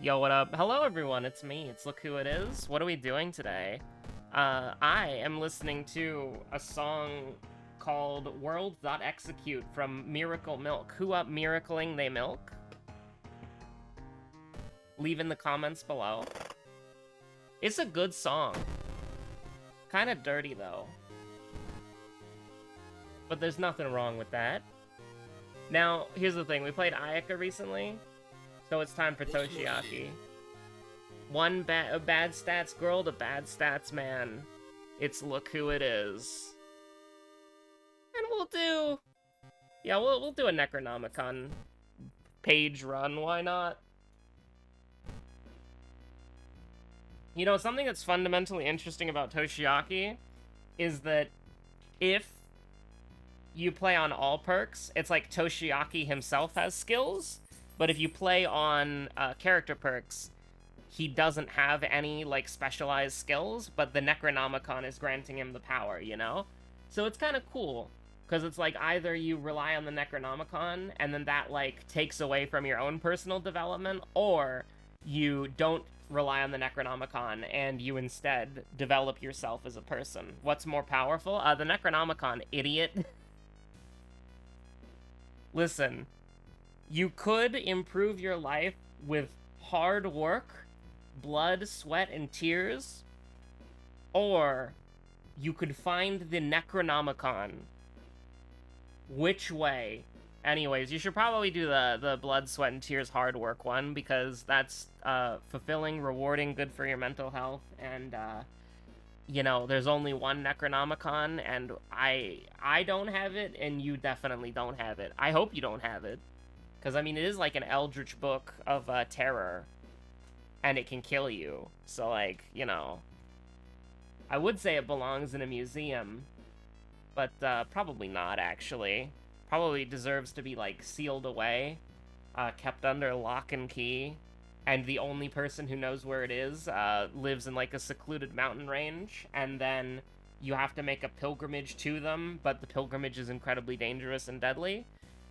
Yo, what up? Hello, everyone. It's me. It's Look Who It Is. What are we doing today? I am listening to a song called World.Execute from Miracle Milk. Who up miracling they milk? Leave in the comments below. It's a good song. Kind of dirty, though. But there's nothing wrong with that. Now, here's the thing. We played Ayaka recently. So it's time for Toshiaki. One bad stats girl to bad stats man. It's Look Who It Is. And we'll do... Yeah, we'll do a Necronomicon page run, why not? You know, something that's fundamentally interesting about Toshiaki is that if you play on all perks, it's like Toshiaki himself has skills. But if you play on character perks, he doesn't have any, like, specialized skills, but the Necronomicon is granting him the power, you know? So it's kind of cool, because it's like either you rely on the Necronomicon, and then that, like, takes away from your own personal development, or you don't rely on the Necronomicon, and you instead develop yourself as a person. What's more powerful? The Necronomicon, idiot. Listen. You could improve your life with hard work, blood, sweat, and tears, or you could find the Necronomicon. Which way? Anyways, you should probably do the blood, sweat, and tears hard work one, because that's fulfilling, rewarding, good for your mental health, and, you know, there's only one Necronomicon, and I don't have it, and you definitely don't have it. I hope you don't have it. Because, I mean, it is like an eldritch book of terror, and it can kill you. So, like, you know, I would say it belongs in a museum, but probably not, actually. Probably deserves to be, like, sealed away, kept under lock and key, and the only person who knows where it is lives in, like, a secluded mountain range, and then you have to make a pilgrimage to them, but the pilgrimage is incredibly dangerous and deadly.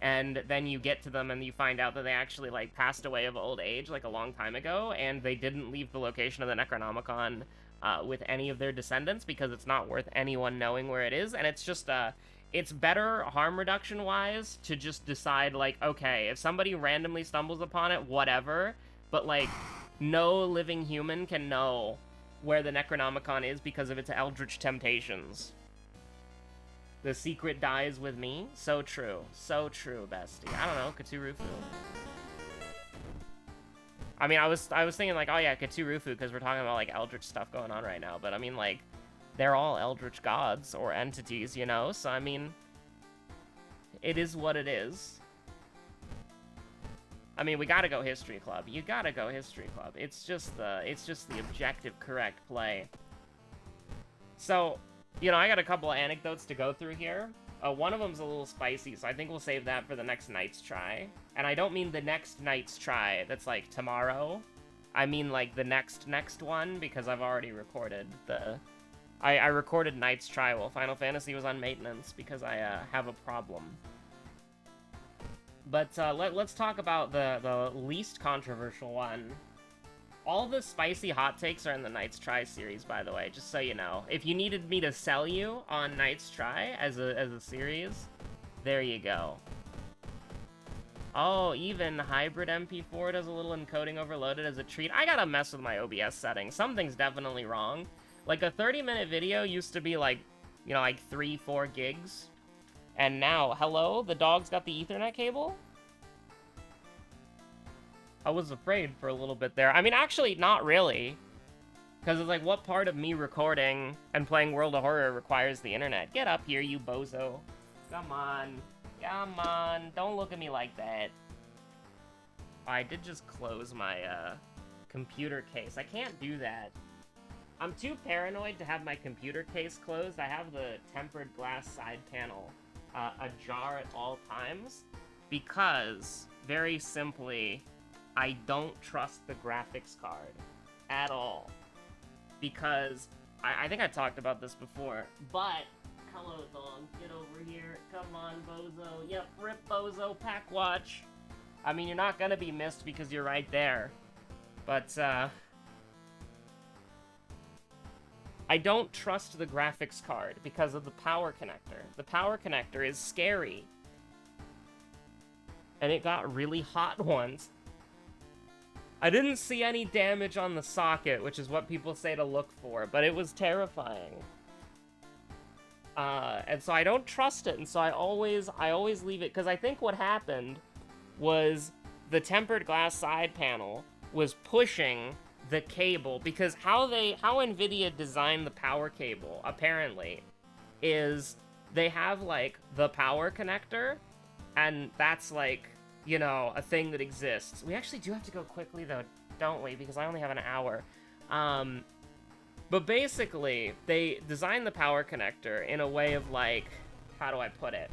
And then you get to them and you find out that they actually, like, passed away of old age, like, a long time ago, and they didn't leave the location of the Necronomicon with any of their descendants, because it's not worth anyone knowing where it is, and it's just, it's better harm reduction-wise to just decide, like, okay, if somebody randomly stumbles upon it, whatever, but, like, no living human can know where the Necronomicon is because of its eldritch temptations. The secret dies with me. So true. So true, bestie. I don't know, Katurufu. I mean, I was thinking, like, oh yeah, Katurufu, because we're talking about, like, eldritch stuff going on right now. But, I mean, like, they're all eldritch gods or entities, you know? So, I mean, it is what it is. I mean, we gotta go History Club. You gotta go History Club. It's just the objective correct play. So... You know, I got a couple of anecdotes to go through here. One of them's a little spicy, so I think we'll save that for the next night's try. And I don't mean the next night's try that's, like, tomorrow. I mean, like, the next one, because I've already recorded the... I recorded night's try while Final Fantasy was on maintenance, because I have a problem. But let's talk about the least controversial one. All the spicy hot takes are in the Night's Try series, by the way, just so you know. If you needed me to sell you on Night's Try as a series, there you go. Oh, even Hybrid MP4 does a little encoding overloaded as a treat. I gotta mess with my OBS settings. Something's definitely wrong. Like, a 30-minute video used to be, like, you know, like 3-4 gigs. And now, hello? The dog's got the Ethernet cable? I was afraid for a little bit there. I mean, actually, not really. Because it's like, what part of me recording and playing World of Horror requires the internet? Get up here, you bozo. Come on. Come on. Don't look at me like that. I did just close my computer case. I can't do that. I'm too paranoid to have my computer case closed. I have the tempered glass side panel ajar at all times. Because, very simply... I don't trust the graphics card at all, because I think I talked about this before, but hello dog, get over here, come on bozo, yep, rip bozo, pack watch. I mean, you're not gonna be missed because you're right there, But, I don't trust the graphics card because of the power connector. The power connector is scary. And it got really hot once. I didn't see any damage on the socket, which is what people say to look for, but it was terrifying. And so I don't trust it, and so I always leave it, because I think what happened was the tempered glass side panel was pushing the cable, because how NVIDIA designed the power cable, apparently, is they have, like, the power connector, and that's, like, you know, a thing that exists. We actually do have to go quickly, though, don't we? Because I only have an hour. But basically, they designed the power connector in a way of, like, how do I put it?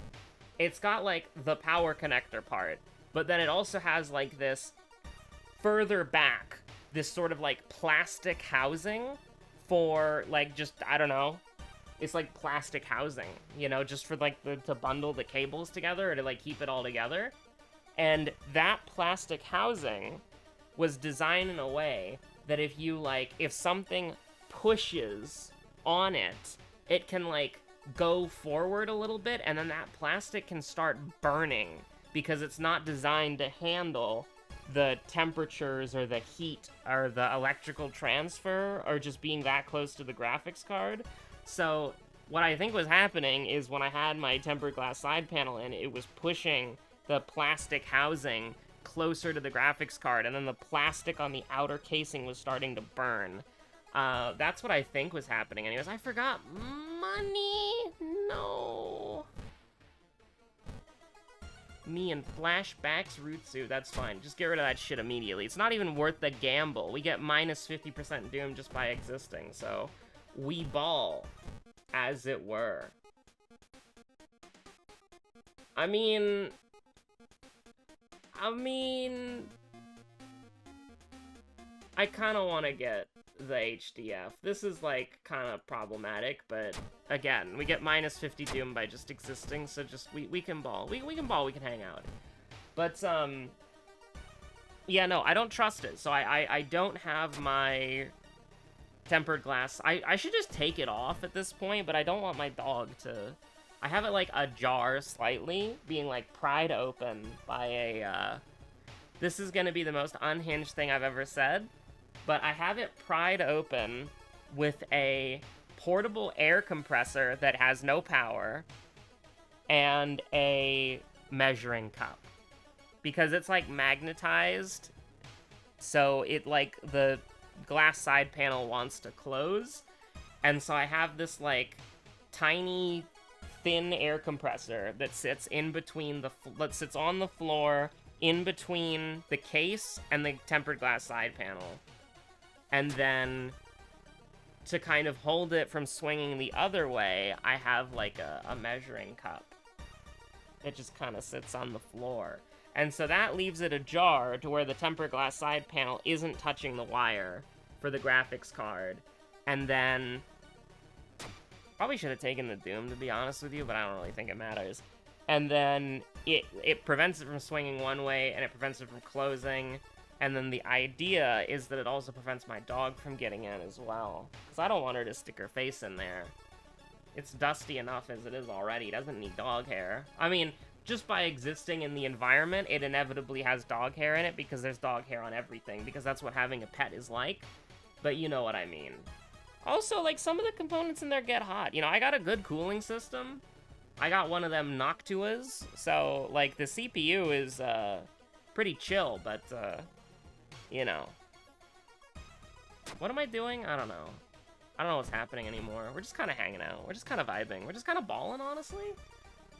It's got, like, the power connector part, but then it also has, like, this further back, this sort of, like, plastic housing for, like, just, I don't know. It's, like, plastic housing, you know, just for, like, to bundle the cables together or to, like, keep it all together. And that plastic housing was designed in a way that if you, like, if something pushes on it, it can, like, go forward a little bit, and then that plastic can start burning because it's not designed to handle the temperatures or the heat or the electrical transfer or just being that close to the graphics card. So what I think was happening is when I had my tempered glass side panel in, it was pushing the plastic housing closer to the graphics card, and then the plastic on the outer casing was starting to burn. That's what I think was happening. Anyways, I forgot money. No. Me and flashbacks root suit. That's fine. Just get rid of that shit immediately. It's not even worth the gamble. We get minus 50% doom just by existing. So we ball, as it were. I mean, I kind of want to get the HDF. This is, like, kind of problematic, but again, we get minus 50 doom by just existing, so just, we can ball. We can ball, we can hang out. But, yeah, no, I don't trust it, so I don't have my tempered glass. I should just take it off at this point, but I don't want my dog to... I have it, like, ajar slightly, being, like, pried open by a, This is gonna be the most unhinged thing I've ever said, but I have it pried open with a portable air compressor that has no power and a measuring cup. Because it's, like, magnetized, so it, like, the glass side panel wants to close, and so I have this, like, tiny thin air compressor that sits in between that sits on the floor in between the case and the tempered glass side panel. And then to kind of hold it from swinging the other way, I have, like, a measuring cup. It just kind of sits on the floor. And so that leaves it ajar to where the tempered glass side panel isn't touching the wire for the graphics card. And then... Probably should have taken the doom, to be honest with you, but I don't really think it matters. And then it prevents it from swinging one way, and it prevents it from closing. And then the idea is that it also prevents my dog from getting in as well. Because I don't want her to stick her face in there. It's dusty enough as it is already. It doesn't need dog hair. I mean, just by existing in the environment, it inevitably has dog hair in it, because there's dog hair on everything, because that's what having a pet is like. But you know what I mean. Also, like, some of the components in there get hot. You know, I got a good cooling system. I got one of them Noctuas. So, like, the CPU is, pretty chill, but, you know. What am I doing? I don't know. I don't know what's happening anymore. We're just kind of hanging out. We're just kind of vibing. We're just kind of balling, honestly.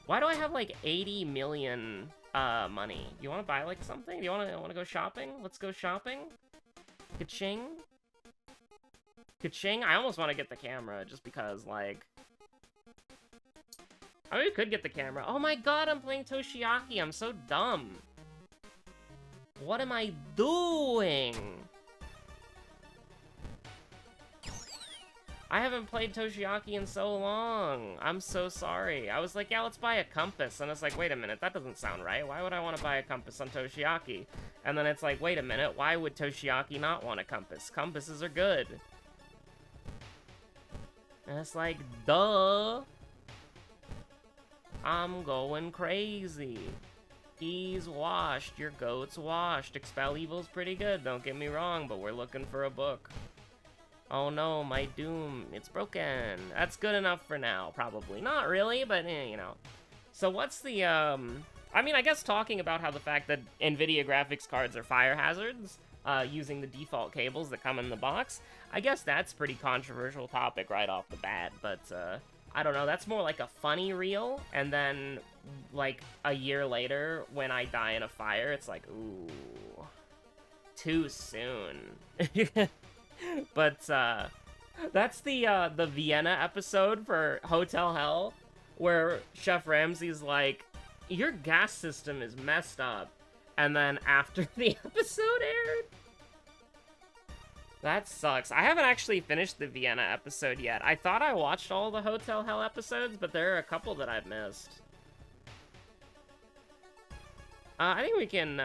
Why do I have, like, 80 million, money? You want to buy, like, something? You want to go shopping? Let's go shopping. Ka-ching. Ka-ching. I almost want to get the camera just because, like... I mean, we could get the camera. Oh my god, I'm playing Toshiaki. I'm so dumb. What am I doing? I haven't played Toshiaki in so long. I'm so sorry. I was like, yeah, let's buy a compass. And it's like, wait a minute, that doesn't sound right. Why would I want to buy a compass on Toshiaki? And then it's like, wait a minute, why would Toshiaki not want a compass? Compasses are good. And it's like, duh. I'm going crazy. He's washed. Your goat's washed. Expel Evil's pretty good, don't get me wrong, but we're looking for a book. Oh no, my Doom, it's broken. That's good enough for now, probably. Not really, but, you know. So what's the, I mean, I guess talking about how the fact that NVIDIA graphics cards are fire hazards, using the default cables that come in the box, I guess that's pretty controversial topic right off the bat, but, I don't know, that's more like a funny reel, and then, like, a year later, when I die in a fire, it's like, ooh, too soon. But, that's the Vienna episode for Hotel Hell, where Chef Ramsay's like, your gas system is messed up. And then after the episode aired, that sucks. I haven't actually finished the Vienna episode yet. I thought I watched all the Hotel Hell episodes, but there are a couple that I've missed. I think we can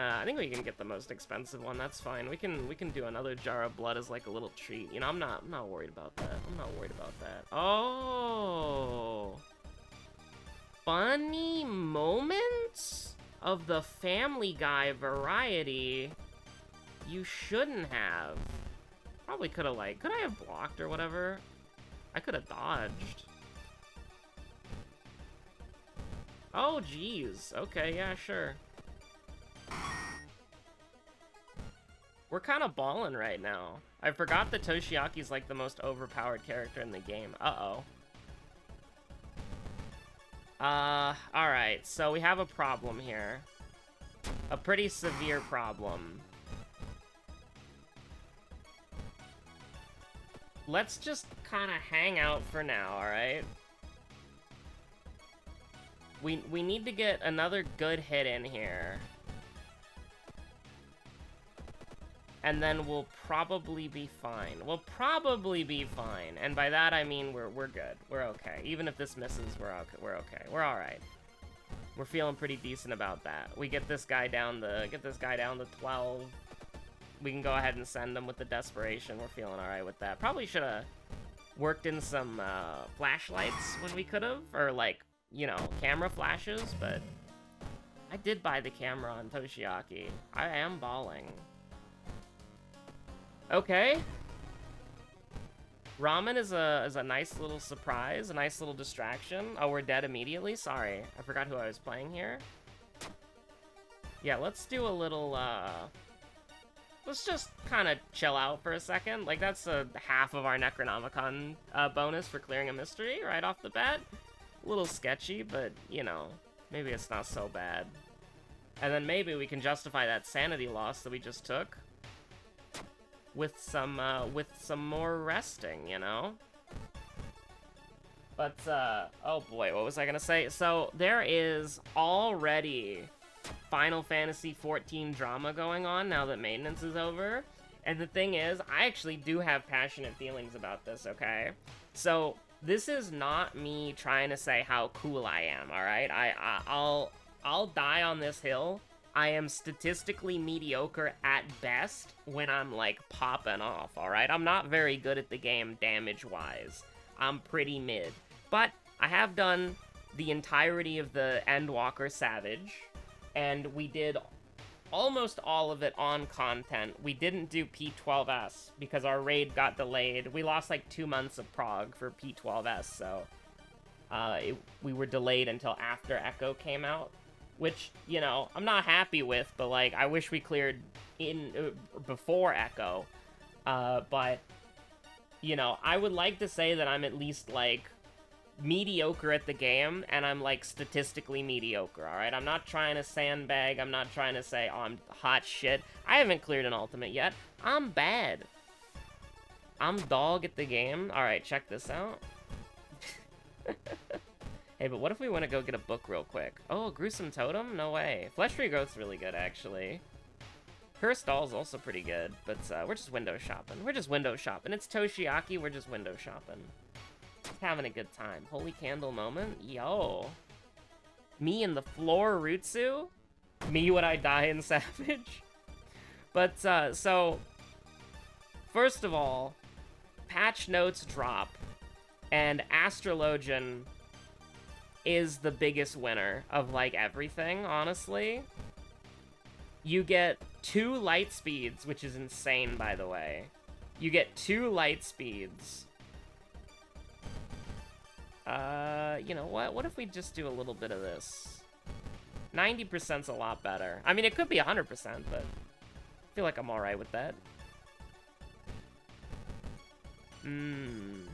get the most expensive one. That's fine. We can do another jar of blood as like a little treat. You know, I'm not worried about that. I'm not worried about that. Oh, funny moments of the Family Guy variety. You shouldn't have. Probably could have could I have blocked or whatever? I could have dodged. Oh, geez. Okay, yeah, sure. We're kind of balling right now. I forgot that Toshiaki's like the most overpowered character in the game. Uh-oh. Alright, so we have a problem here. A pretty severe problem. Let's just kind of hang out for now, alright? We need to get another good hit in here. And then we'll probably be fine. We'll probably be fine. And by that, I mean we're good. We're okay. Even if this misses, we're okay. We're alright. We're feeling pretty decent about that. We get this guy down to 12. We can go ahead and send him with the desperation. We're feeling alright with that. Probably should have worked in some flashlights when we could have. Or like, you know, camera flashes, but I did buy the camera on Toshiaki. I am balling. Okay. Ramen is a nice little surprise, a nice little distraction. Oh, we're dead immediately? Sorry. I forgot who I was playing here. Yeah, let's do a little, let's just kind of chill out for a second. Like, that's half of our Necronomicon bonus for clearing a mystery right off the bat. A little sketchy, but, you know, maybe it's not so bad. And then maybe we can justify that sanity loss that we just took with some more resting, you know? But, oh boy, what was I gonna say? So, there is already Final Fantasy XIV drama going on now that maintenance is over. And the thing is, I actually do have passionate feelings about this, okay? So, this is not me trying to say how cool I am, alright? I'll die on this hill. I am statistically mediocre at best when I'm, like, popping off, alright? I'm not very good at the game damage-wise. I'm pretty mid. But I have done the entirety of the Endwalker Savage, and we did almost all of it on content. We didn't do P12S because our raid got delayed. We lost, like, 2 months of prog for P12S, so we were delayed until after Echo came out. Which, you know, I'm not happy with, but, like, I wish we cleared before Echo. But, you know, I would like to say that I'm at least, like, mediocre at the game, and I'm, like, statistically mediocre, alright? I'm not trying to sandbag, I'm not trying to say, oh, I'm hot shit. I haven't cleared an ultimate yet. I'm bad. I'm dog at the game. Alright, check this out. Hey, but what if we want to go get a book real quick? Oh, Gruesome Totem? No way. Flesh Regrowth's really good, actually. Cursed Doll is also pretty good, but we're just window shopping. We're just window shopping. It's Toshiaki, we're just window shopping. Just having a good time. Holy candle moment? Yo. Me in the floor Rutsu? Me when I die in Savage? But, so... First of all, patch notes drop, and Astrologian is the biggest winner of, like, everything, honestly. You get 2 light speeds, which is insane, by the way. You get 2 light speeds. You know what? What if we just do a little bit of this? 90%'s a lot better. I mean, it could be 100%, but I feel like I'm alright with that. You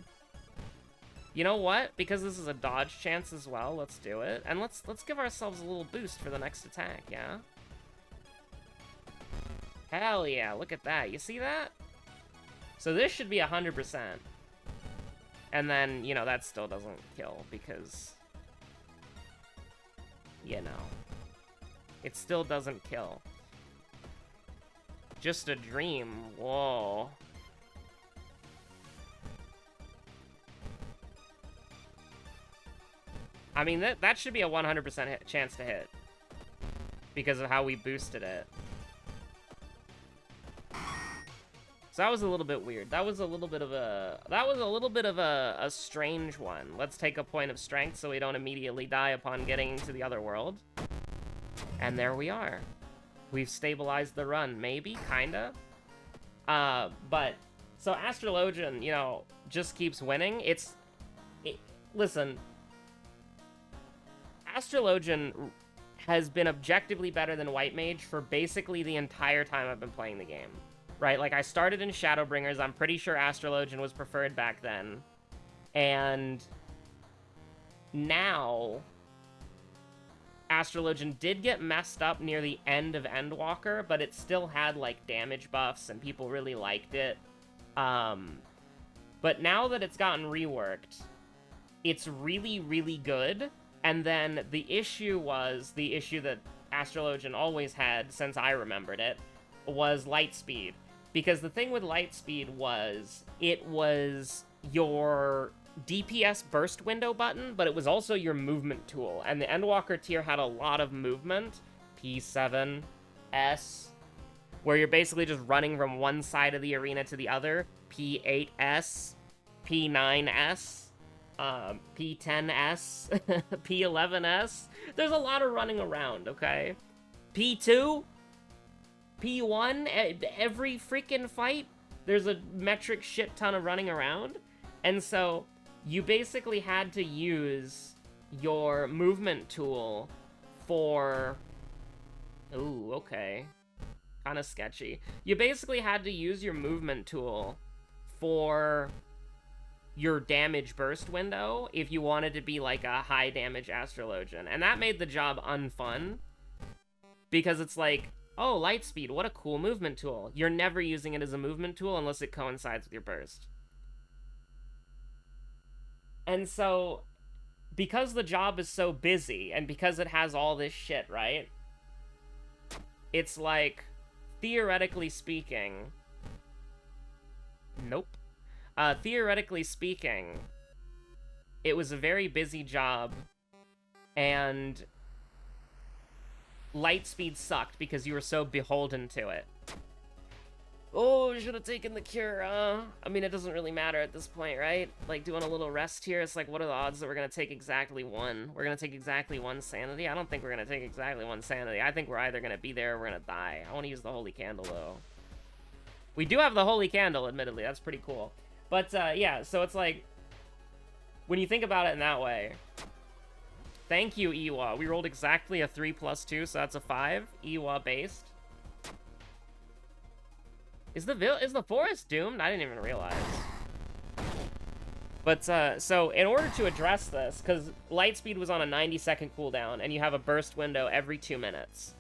know what? Because this is a dodge chance as well, let's do it. And let's give ourselves a little boost for the next attack, yeah? Hell yeah, look at that. You see that? So this should be 100%. And then, you know, that still doesn't kill because, you know, it still doesn't kill. Just a dream. Whoa. I mean, that should be a 100% chance to hit because of how we boosted it. So that was a little bit weird. That was a little bit of a strange one. Let's take a point of strength so we don't immediately die upon getting into the other world. And there we are. We've stabilized the run, maybe, kinda. But so Astrologian, you know, just keeps winning. Listen, Astrologian has been objectively better than White Mage for basically the entire time I've been playing the game. Right, like, I started in Shadowbringers. I'm pretty sure Astrologian was preferred back then. And now, Astrologian did get messed up near the end of Endwalker, but it still had, like, damage buffs, and people really liked it. But now that it's gotten reworked, it's really, really good. And then the issue that Astrologian always had, since I remembered it, was Lightspeed. Because the thing with Lightspeed was, it was your DPS burst window button, but it was also your movement tool. And the Endwalker tier had a lot of movement. P7, S, where you're basically just running from one side of the arena to the other. P8S, P9S, P10S, P11S. There's a lot of running around, okay? P2, P1, every freaking fight, there's a metric shit ton of running around. And so you basically had to use your movement tool for... Ooh, okay. Kind of sketchy. You basically had to use your movement tool for your damage burst window if you wanted to be like a high damage Astrologian. And that made the job unfun. Because it's like, oh, Lightspeed, what a cool movement tool. You're never using it as a movement tool unless it coincides with your burst. And so, because the job is so busy, and because it has all this shit, right? It's like, theoretically speaking... Nope. Theoretically speaking, it was a very busy job, and Lightspeed sucked because you were so beholden to it. Oh, should have taken the cure, I mean, it doesn't really matter at this point, right? Like, doing a little rest here, it's like, what are the odds that we're gonna take exactly one? We're gonna take exactly one sanity? I don't think we're gonna take exactly one sanity. I think we're either gonna be there or we're gonna die. I want to use the Holy Candle, though. We do have the Holy Candle, admittedly. That's pretty cool. But, yeah, so it's like, when you think about it in that way, thank you, Iwa. We rolled exactly a 3+2, so that's a 5. Iwa based. Is the forest doomed? I didn't even realize. But, so, in order to address this, because Lightspeed was on a 90-second cooldown, and you have a burst window every 2 minutes.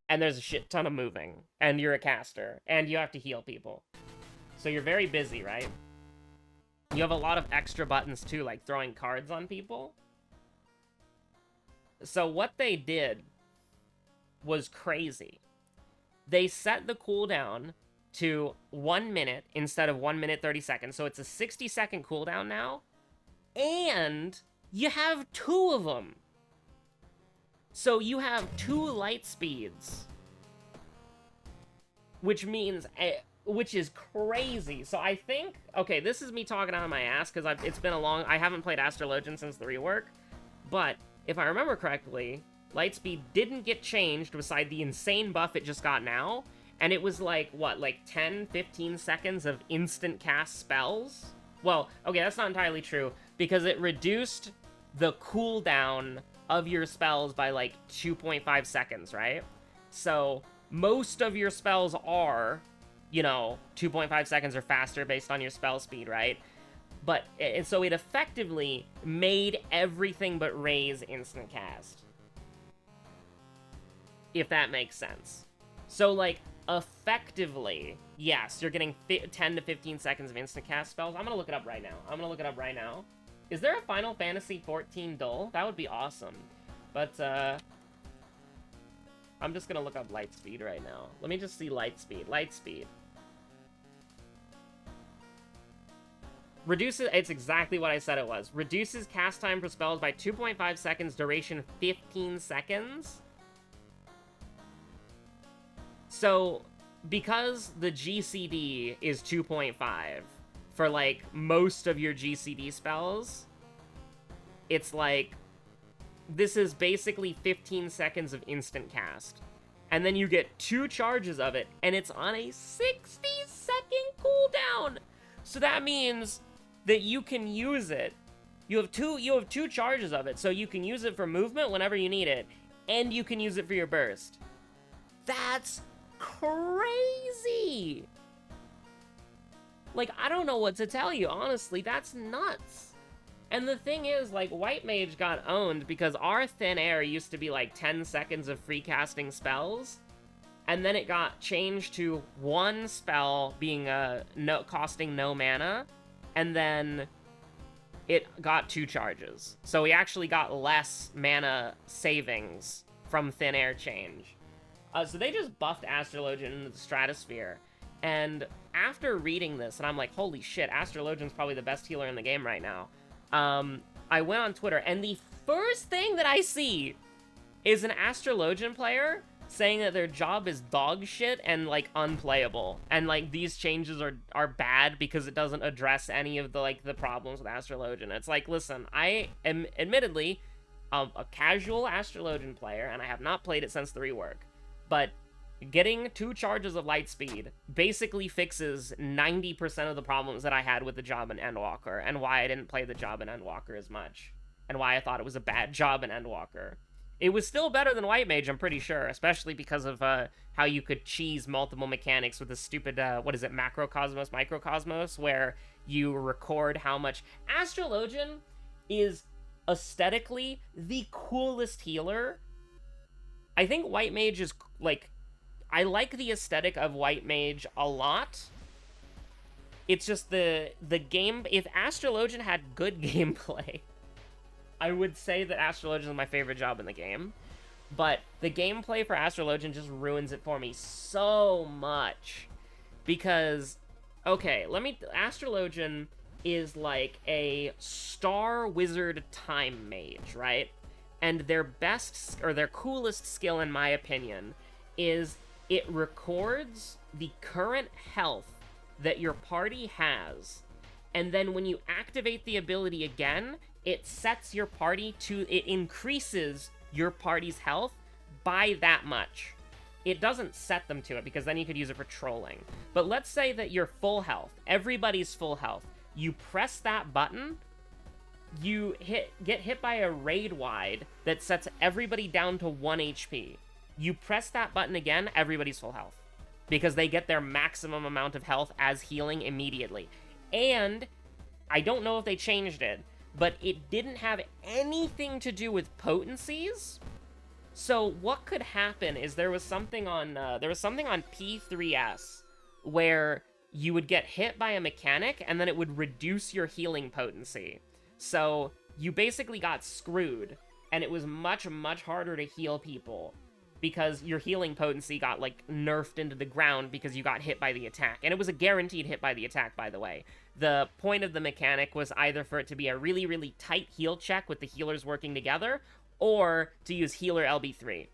And there's a shit ton of moving. And you're a caster. And you have to heal people. So you're very busy, right? You have a lot of extra buttons, too, like throwing cards on people. So what they did was crazy. they set the cooldown to 1 minute instead of 1 minute 30 seconds. So it's a 60-second cooldown now. And you have 2 of them. So you have 2 light speeds. Which means, which is crazy. So I think, okay, this is me talking out of my ass because it's been I haven't played Astrologian since the rework. But if I remember correctly, Lightspeed didn't get changed beside the insane buff it just got now. And it was like, what, like 10, 15 seconds of instant cast spells? Well, okay, that's not entirely true, because it reduced the cooldown of your spells by like 2.5 seconds, right? So most of your spells are, you know, 2.5 seconds or faster based on your spell speed, right? But, and so it effectively made everything but Raise instant cast. If that makes sense. So, like, effectively, yes, you're getting 10 to 15 seconds of instant cast spells. I'm gonna look it up right now. Is there a Final Fantasy 14 dull? That would be awesome. But, I'm just gonna look up Lightspeed right now. Let me just see Lightspeed. Reduces, it's exactly what I said it was. Reduces cast time for spells by 2.5 seconds, duration 15 seconds. So, because the GCD is 2.5 for, like, most of your GCD spells, it's like, this is basically 15 seconds of instant cast. And then you get 2 charges of it, and it's on a 60-second cooldown! So that means that you can use it. You have two charges of it, so you can use it for movement whenever you need it, and you can use it for your burst. That's crazy! Like, I don't know what to tell you, honestly, that's nuts. And the thing is, like, White Mage got owned because our Thin Air used to be like 10 seconds of free casting spells, and then it got changed to 1 spell being costing no mana, and then it got 2 charges. So we actually got less mana savings from Thin Air change. So they just buffed Astrologian into the Stratosphere. And after reading this, and I'm like, holy shit, Astrologian's probably the best healer in the game right now. I went on Twitter, and the first thing that I see is an Astrologian player saying that their job is dog shit and, like, unplayable. And, like, these changes are bad because it doesn't address any of the, like, the problems with Astrologian. It's like, listen, I am admittedly a casual Astrologian player, and I have not played it since the rework. But getting 2 charges of Lightspeed basically fixes 90% of the problems that I had with the job in Endwalker, and why I didn't play the job in Endwalker as much, and why I thought it was a bad job in Endwalker. It was still better than White Mage, I'm pretty sure, especially because of how you could cheese multiple mechanics with the stupid, what is it, Macrocosmos, Microcosmos, where you record how much... Astrologian is aesthetically the coolest healer. I think White Mage is, like... I like the aesthetic of White Mage a lot. It's just the game... If Astrologian had good gameplay, I would say that Astrologian is my favorite job in the game. But the gameplay for Astrologian just ruins it for me so much. Because, okay, Astrologian is like a Star Wizard Time Mage, right? And their best, or their coolest skill, in my opinion, is... it records the current health that your party has, and then when you activate the ability again, it sets your party to... it increases your party's health by that much. It doesn't set them to it, because then you could use it for trolling. But let's say that you're full health, everybody's full health. You press that button, you get hit by a raid wide that sets everybody down to 1 HP. You press that button again, everybody's full health. Because they get their maximum amount of health as healing immediately. And, I don't know if they changed it, but it didn't have anything to do with potencies. So, what could happen is there was something on P3S where you would get hit by a mechanic, and then it would reduce your healing potency. So, you basically got screwed, and it was much, much harder to heal people. because your healing potency got, like, nerfed into the ground because you got hit by the attack. And it was a guaranteed hit by the attack, by the way. The point of the mechanic was either for it to be a really, really tight heal check with the healers working together, or to use healer LB3.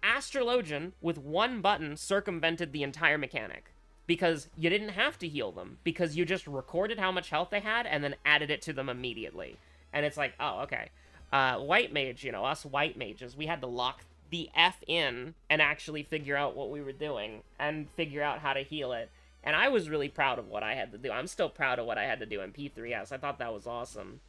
Astrologian, with one button, circumvented the entire mechanic. Because you didn't have to heal them, because you just recorded how much health they had and then added it to them immediately. And it's like, oh, okay. White mage, you know, us white mages, we had to lock the F in and actually figure out what we were doing and figure out how to heal it. And I was really proud of what I had to do. I'm still proud of what I had to do in P3S. I thought that was awesome.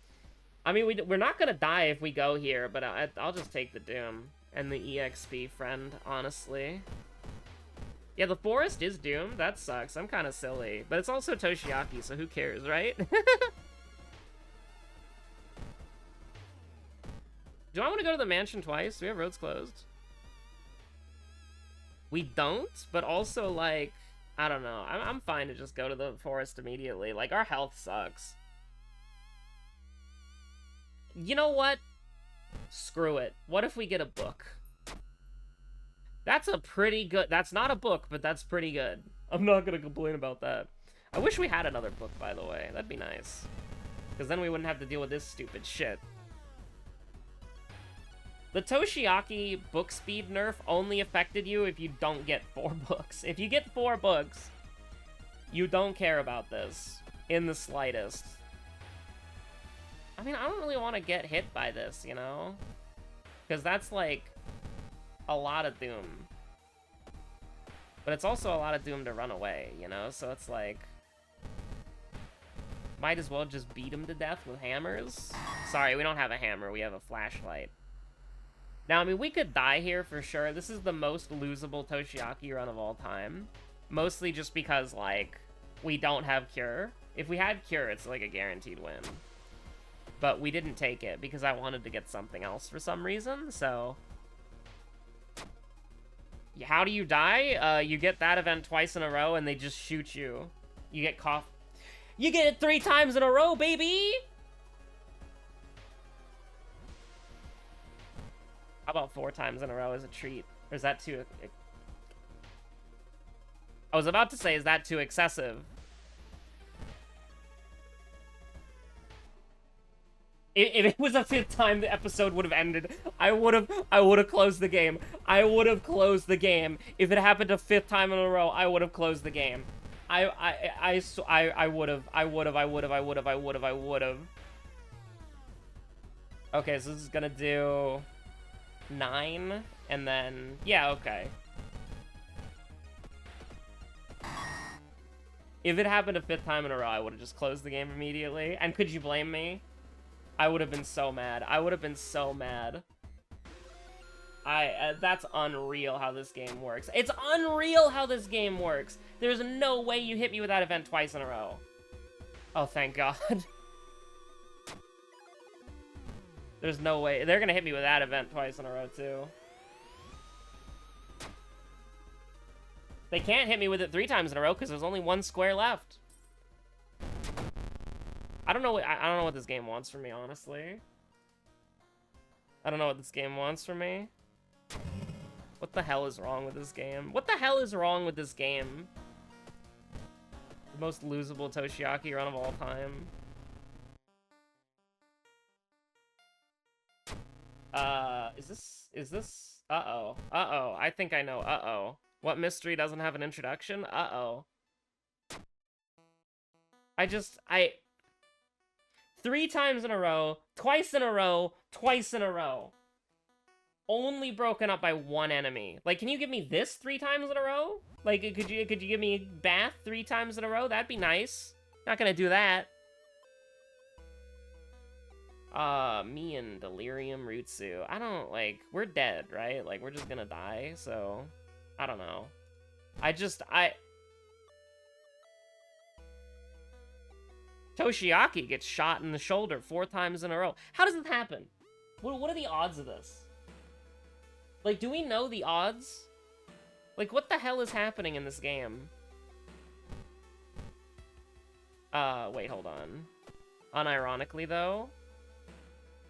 I mean, we're not going to die if we go here, but I'll just take the Doom and the EXP friend, honestly. Yeah, the forest is doomed. That sucks. I'm kind of silly. But it's also Toshiaki, so who cares, right? Do I want to go to the mansion twice? Do we have roads closed? We don't, but also, like, I don't know. I'm fine to just go to the forest immediately. Like, our health sucks. You know what? Screw it. What if we get a book? That's a pretty good... That's not a book, but that's pretty good. I'm not gonna complain about that. I wish we had another book, by the way. That'd be nice. Because then we wouldn't have to deal with this stupid shit. The Toshiaki book speed nerf only affected you if you don't get 4 books. If you get 4 books, you don't care about this in the slightest. I mean, I don't really want to get hit by this, you know? Because that's, like, a lot of Doom. But it's also a lot of Doom to run away, you know? So it's like... Might as well just beat him to death with hammers. Sorry, we don't have a hammer. We have a flashlight. Now, I mean, we could die here for sure. This is the most losable Toshiaki run of all time. Mostly just because, like, we don't have Cure. If we had Cure, it's like a guaranteed win. But we didn't take it because I wanted to get something else for some reason, so... How do you die? You get that event twice in a row and they just shoot you. You get cough. You get it 3 times in a row, baby! How about 4 times in a row as a treat? Or is that too... I was about to say, is that too excessive? If it was a 5th time, the episode would have ended. I would have closed the game. I would have closed the game. If it happened a 5th time in a row, I would have closed the game. I would have. Okay, so this is gonna do 9, and then, yeah, okay. If it happened a 5th time in a row, I would have just closed the game immediately. And could you blame me? I would have been so mad. I would have been so mad. That's unreal how this game works. It's unreal how this game works. There's no way you hit me with that event twice in a row. Oh, thank God. There's no way. They're gonna hit me with that event twice in a row, too. They can't hit me with it 3 times in a row because there's only 1 square left. I don't know what this game wants from me, honestly. I don't know what this game wants from me. What the hell is wrong with this game? What the hell is wrong with this game? The most losable Toshiaki run of all time. Is this? Uh-oh. Uh-oh. I think I know. Uh-oh. What mystery doesn't have an introduction? Uh-oh. 3 times in a row, twice in a row, twice in a row. Only broken up by 1 enemy. Like, can you give me this 3 times in a row? Like, could you give me Bath 3 times in a row? That'd be nice. Not gonna do that. Me and Delirium Rutsu. I don't, like, we're dead, right? Like, we're just gonna die, so... I don't know. Toshiaki gets shot in the shoulder 4 times in a row. How does this happen? What are the odds of this? Like, do we know the odds? Like, what the hell is happening in this game? Wait, hold on. Unironically, though,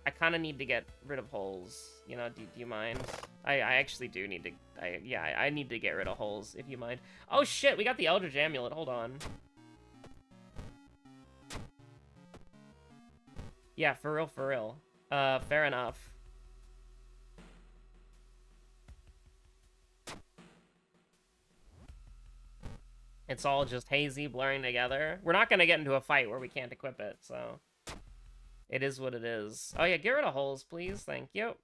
I kind of need to get rid of holes. You know, do you mind? I actually do need to... I need to get rid of holes, if you mind. Oh, shit, we got the Eldritch Amulet. Hold on. Yeah, for real, for real. Fair enough. It's all just hazy, blurring together. We're not gonna get into a fight where we can't equip it, so... It is what it is. Oh yeah, get rid of holes, please. Thank you.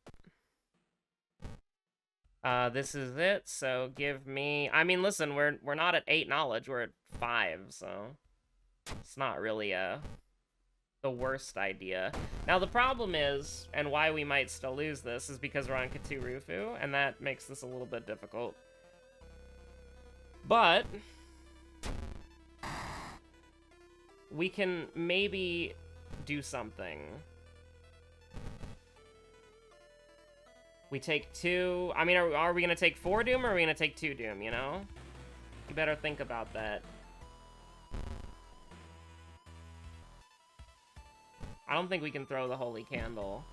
This is it, so give me... I mean, listen, we're not at 8 knowledge, we're at 5, so... It's not really, the worst idea. Now, the problem is, and why we might still lose this, is because we're on Katurufu, and that makes this a little bit difficult. But... we can maybe do something. We take 2... I mean, are we gonna take 4 Doom, or are we gonna take 2 Doom, you know? You better think about that. I don't think we can throw the Holy Candle.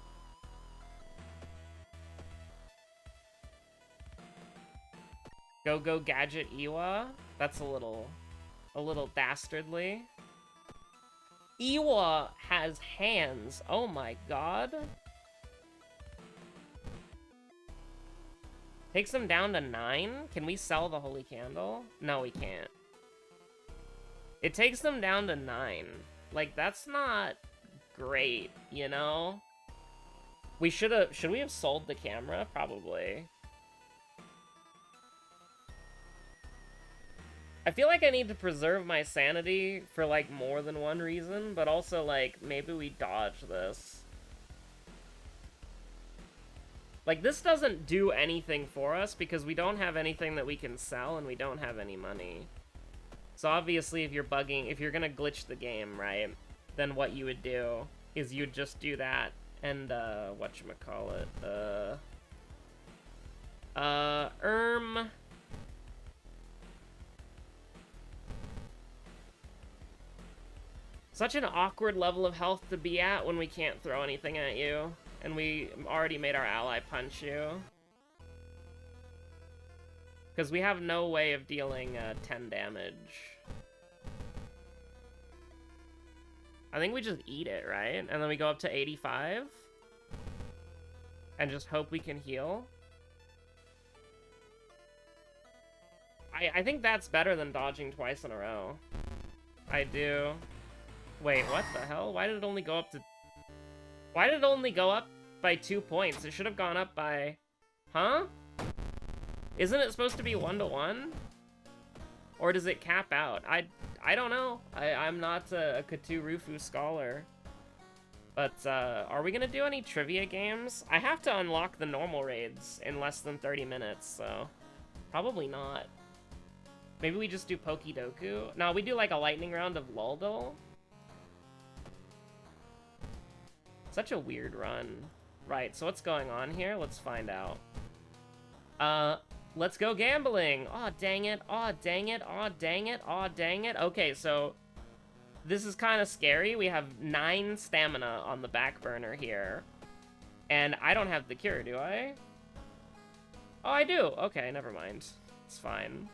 Go Gadget Iwa? That's a little dastardly. Iwa has hands. Oh my god. Takes them down to 9? Can we sell the Holy Candle? No, we can't. It takes them down to 9. Like, that's not great, you know? Should we have sold the camera? Probably. I feel like I need to preserve my sanity for, like, more than one reason, but also, like, maybe we dodge this. Like, this doesn't do anything for us because we don't have anything that we can sell and we don't have any money. So obviously if you're gonna glitch the game, right, then what you would do is you'd just do that and, whatchamacallit, Such an awkward level of health to be at when we can't throw anything at you. And we already made our ally punch you. Because we have no way of dealing 10 damage. I think we just eat it, right? And then we go up to 85. And just hope we can heal. I think that's better than dodging twice in a row. I do. Wait, what the hell? Why did it only go up to... Why did it only go up by 2 points? It should have gone up by... Huh? Isn't it supposed to be 1-to-1? Or does it cap out? I don't know. I'm not a Katurufu scholar. But, are we gonna do any trivia games? I have to unlock the normal raids in less than 30 minutes, so... Probably not. Maybe we just do Pokidoku? No, we do like a lightning round of Luldul. Such a weird run. Right, so what's going on here? Let's find out. Let's go gambling! Aw, dang it. Aw, dang it. Aw, dang it. Aw, dang it. Okay, so... This is kind of scary. We have 9 stamina on the back burner here. And I don't have the cure, do I? Oh, I do! Okay, never mind. It's fine.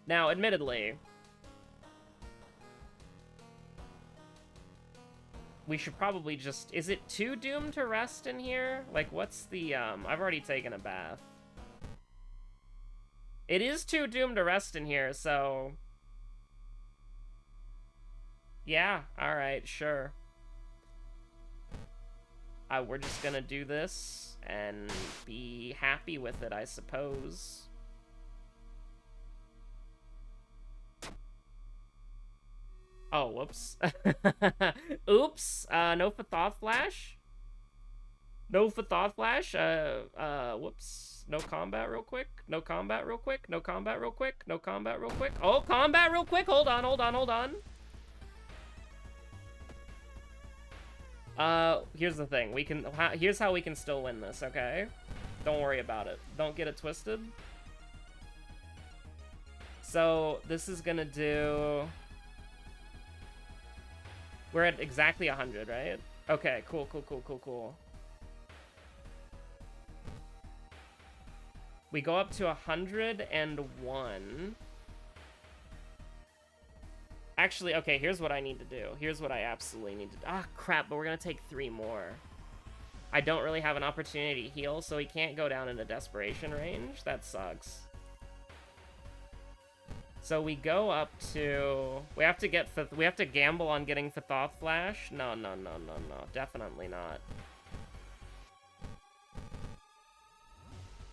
Now, admittedly... we should probably just... Is it too doomed to rest in here? Like, what's the, I've already taken a bath. It is too doomed to rest in here, so... Yeah, alright, sure. We're just gonna do this and be happy with it, I suppose. Oh, whoops. Oops. No for Thought Flash. No for Thought Flash. Whoops. No combat real quick. No combat real quick. No combat real quick. No combat real quick. Oh, combat real quick. Hold on, hold on, hold on. Here's the thing. Here's how we can still win this, okay? Don't worry about it. Don't get it twisted. So, this is gonna do... We're at exactly 100, right? Okay, cool, cool, cool, cool, cool. We go up to 101. Actually, okay, here's what I need to do. Here's what I absolutely need to do. Ah, crap, but we're gonna take 3 more. I don't really have an opportunity to heal, so he can't go down into desperation range. That sucks. So we go up to... We have to gamble on getting Fathoth Flash? No, no, no, no, no. Definitely not.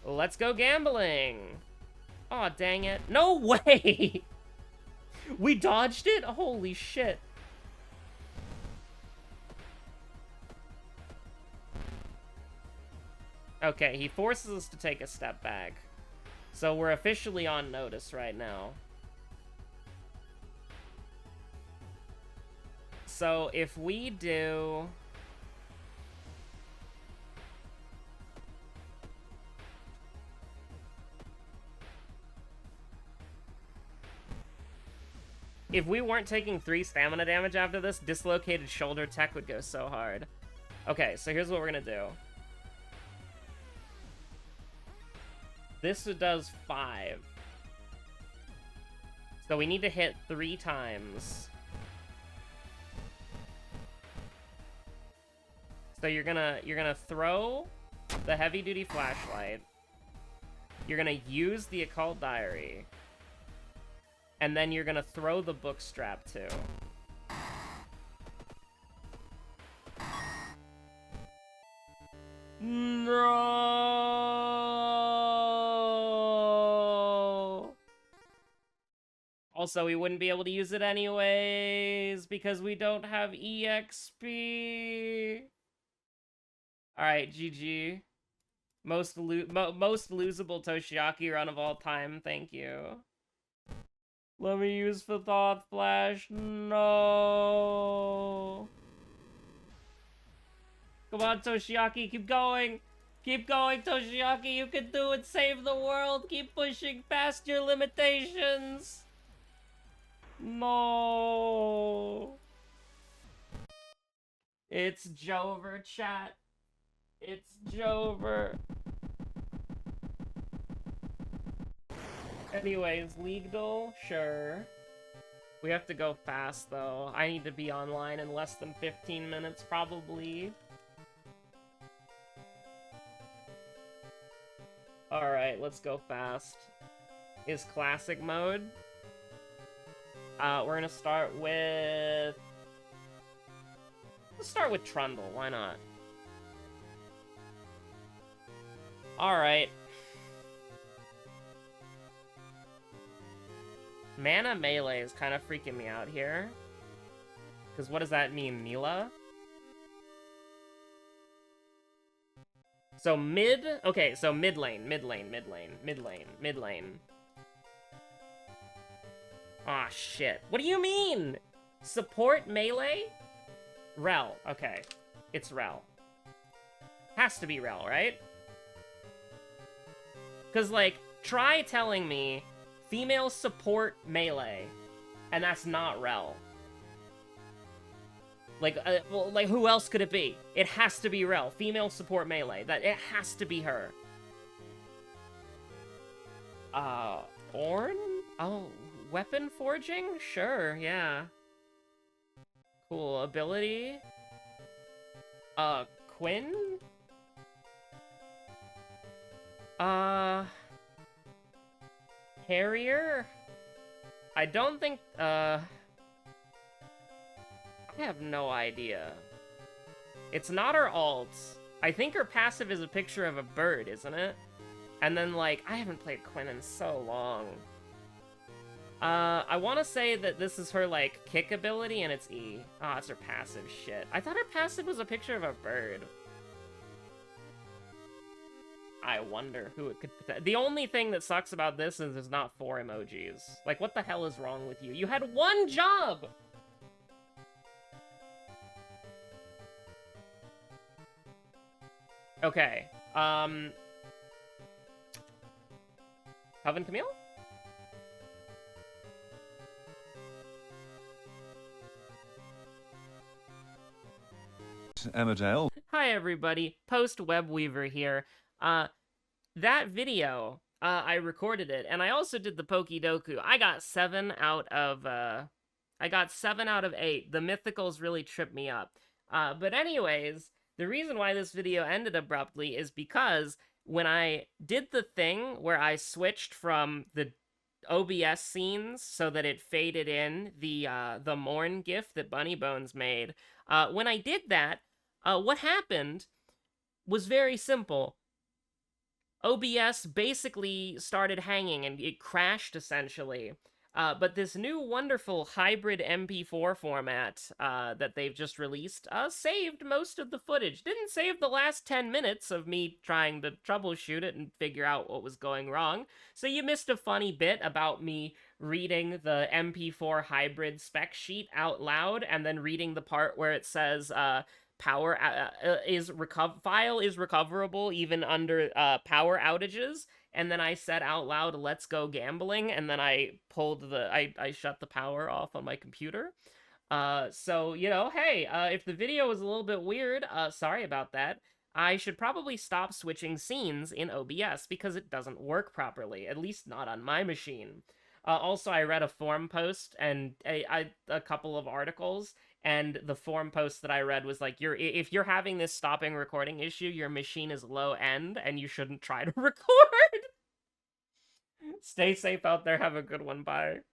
Let's go gambling! Aw, dang it. No way! We dodged it? Holy shit. Okay, he forces us to take a step back. So we're officially on notice right now. So if we do... If we weren't taking 3 stamina damage after this, dislocated shoulder tech would go so hard. Okay, so here's what we're gonna do. This does 5. So we need to hit 3 times. So you're gonna throw the heavy-duty flashlight. You're gonna use the occult diary. And then you're gonna throw the book strap too. No. Also, we wouldn't be able to use it anyways because we don't have EXP. All right, GG. Most losable Toshiaki run of all time. Thank you. Let me use Fathoth Flash. No. Come on, Toshiaki. Keep going. Keep going, Toshiaki. You can do it. Save the world. Keep pushing past your limitations. No. It's Jover, chat. It's Jover. Anyways, League Duel? Sure. We have to go fast, though. I need to be online in less than 15 minutes, probably. Alright, let's go fast. Is classic mode? We're gonna start with... Let's start with Trundle, why not? Alright. Mana melee is kind of freaking me out here. Because what does that mean, Mila? So mid... Okay, so mid lane, mid lane, mid lane, mid lane, mid lane. Aw, shit. What do you mean? Support melee? Rel. Okay. It's Rel. Has to be Rel, right? Because, like, try telling me female support melee, and that's not Rel. Like, well, like, who else could it be? It has to be Rel. Female support melee. It has to be her. Ornn? Oh, weapon forging? Sure, yeah. Cool. Ability? Quinn? Harrier? I don't think, I have no idea. It's not her ult. I think her passive is a picture of a bird, isn't it? And then, like, I haven't played Quinn in so long. I want to say that this is her, like, kick ability, and it's E. Oh, it's her passive. Shit. I thought her passive was a picture of a bird. I wonder who it could... The only thing that sucks about this is there's not 4 emojis. Like, what the hell is wrong with you? You had 1 job! Okay. Coven Camille? Emmerdale. Hi everybody, Post Webweaver here. That video, I recorded it, and I also did the Pokidoku. I got 7 out of 8. The mythicals really tripped me up. But anyways, the reason why this video ended abruptly is because when I did the thing where I switched from the OBS scenes so that it faded in the Morn GIF that Bunny Bones made, when I did that, what happened was very simple. OBS basically started hanging and it crashed essentially. But this new wonderful hybrid MP4 format that they've just released saved most of the footage. Didn't save the last 10 minutes of me trying to troubleshoot it and figure out what was going wrong. So you missed a funny bit about me reading the MP4 hybrid spec sheet out loud and then reading the part where it says file is recoverable even under power outages, and then I said out loud, "Let's go gambling," and then I shut the power off on my computer. So hey, if the video was a little bit weird, sorry about that. I should probably stop switching scenes in OBS because it doesn't work properly, at least not on my machine. Also, I read a forum post and a couple of articles, and the forum post that I read was like, if you're having this stopping recording issue, your machine is low end and you shouldn't try to record. Stay safe out there. Have a good one. Bye.